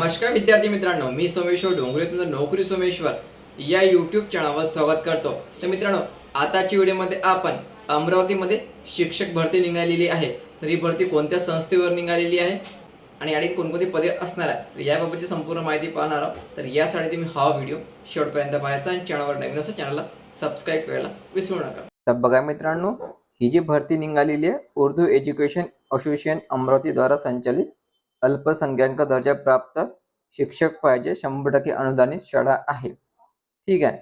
नमस्कार विद्यार्थी मित्रांनो, मी सोमेश्वर डोंगरे तुमचं नोकरी सोमेश्वर या यूट्यूब चॅनलवर स्वागत करतो। तर मित्रांनो, आताच्या व्हिडिओमध्ये आपण अमरावतीमध्ये शिक्षक भरती निघालेली आहे। तर ही भरती कोणत्या संस्थेवर निघालेली आहे आणि यासाठी कोणकोणती पदे असणार आहे तर याबाबतची संपूर्ण माहिती पाहणार आहोत। तर यासाठी तुम्ही हा व्हिडिओ शेवटपर्यंत पाहायचा आणि चॅनलवर नवीन असेल चॅनलला सबस्क्राईब करायला विसरू नका। तर बघा मित्रांनो, ही जी भरती निघालेली आहे उर्दू एज्युकेशन असोसिएशन अमरावती द्वारा संचालित अल्पसंख्याक दर्जा प्राप्त शिक्षक पाहिजे 100% अनुदानित शाळा आहे। ठीक आहे,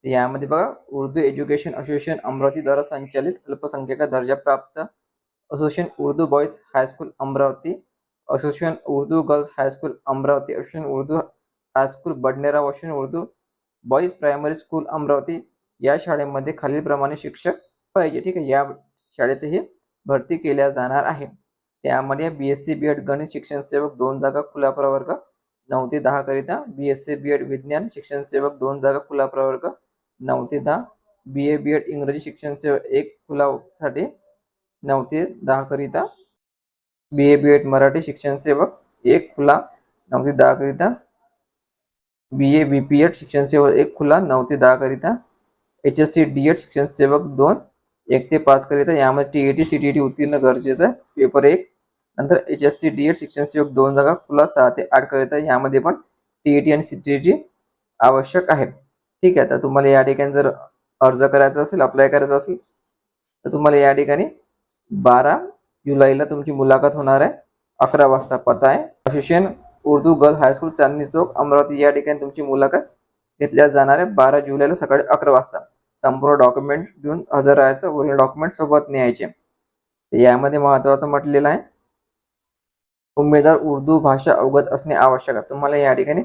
यामध्ये बघा उर्दू एज्युकेशन असोसिएशन अमरावती द्वारा संचालित अल्पसंख्याक दर्जा प्राप्त association Urdu boys high school Amravati, association Urdu girls high school Amravati, association Urdu high school Badnera, association Urdu boys primary school Amravati या शाळेमध्ये खालीलप्रमाणे शिक्षक पाहिजे। ठीक आहे, या शाळेतही भरती केल्या जाणार आहे। त्यामध्ये BSc BEd गणित शिक्षण सेवक 2 जागा खुला प्रवर्ग 9 ते 10 करिता, BSc BEd विज्ञान शिक्षण सेवक 2 जागा खुला प्रवर्ग 9 ते 10, BA BEd इंग्रजी शिक्षण सेवक 1 खुला साठी 9 ते 10 करिता, BA BEd मराठी शिक्षण सेवक 1 खुला 9 ते 10 करिता, BA BPEd शिक्षण सेवक 1 खुला 9 ते 10 करिता, HSC DEd शिक्षण सेवक 2 1 ते 5 करिता। यामध्ये TET CTET उत्तीर्ण गरजेचं आहे। पेपर 1 नंतर HSC DEd शिक्षण सेवक 2 जागा खुला 6 ते 8 करिता। यामध्ये पण TET आणि CTET आवश्यक आहे। ठीक आहे, तर तुम्हाला या ठिकाणी जर अर्ज करायचा असेल, अप्लाय करायचा असेल तर तुम्हाला या ठिकाणी 12 जुलैला तुमची मुलाखत होणार आहे। 11 वाजता पता आहे association Urdu girl high school Chandni Chowk Amravati, या ठिकाणी तुमची मुलाखत घेतल्या जाणार आहे 12 जुलैला सकाळी 11 वाजता। संपूर्ण डॉक्युमेंट घेऊन हजर राहायचं, ओरिजिनल डॉक्युमेंट सोबत न्यायचे। यामध्ये महत्त्वाचं म्हटलेलं आहे उमेदवार उर्दू भाषा अवगत असणे आवश्यक आहे। तुम्हाला या ठिकाणी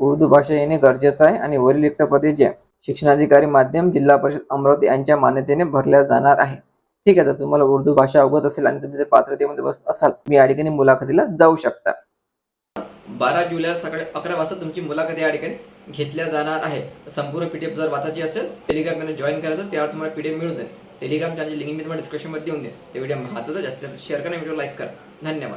उर्दू भाषा येणे गरजेचं आहे आणि वरील रिक्त पदे जे शिक्षणाधिकारी माध्यम जिल्हा परिषद अमरावती यांच्या मान्यतेने भरल्या जाणार आहे। ठीक आहे, जर तुम्हाला उर्दू भाषा अवगत असेल आणि तुम्ही जर पात्रतेमध्ये बसत असाल तुम्ही या ठिकाणी मुलाखतीला जाऊ शकता। 12 जुलैला सकाळी 11 वाजता तुमची मुलाखत या ठिकाणी घेतल्या जाणार आहे। संपूर्ण PDF जर वाचायची असेल टेलिग्राम चॅनल जॉईन करायचं, त्यावर तुम्हाला PDF मिळून जाईल। टेलिग्राम चॅनलची लिंक मी तुम्हाला डिस्क्रिप्शन मध्ये देऊन दे। ते व्हिडिओ महत्त्वाचा जास्तीत जास्त शेअर करा, व्हिडिओ लाईक करा। धन्यवाद।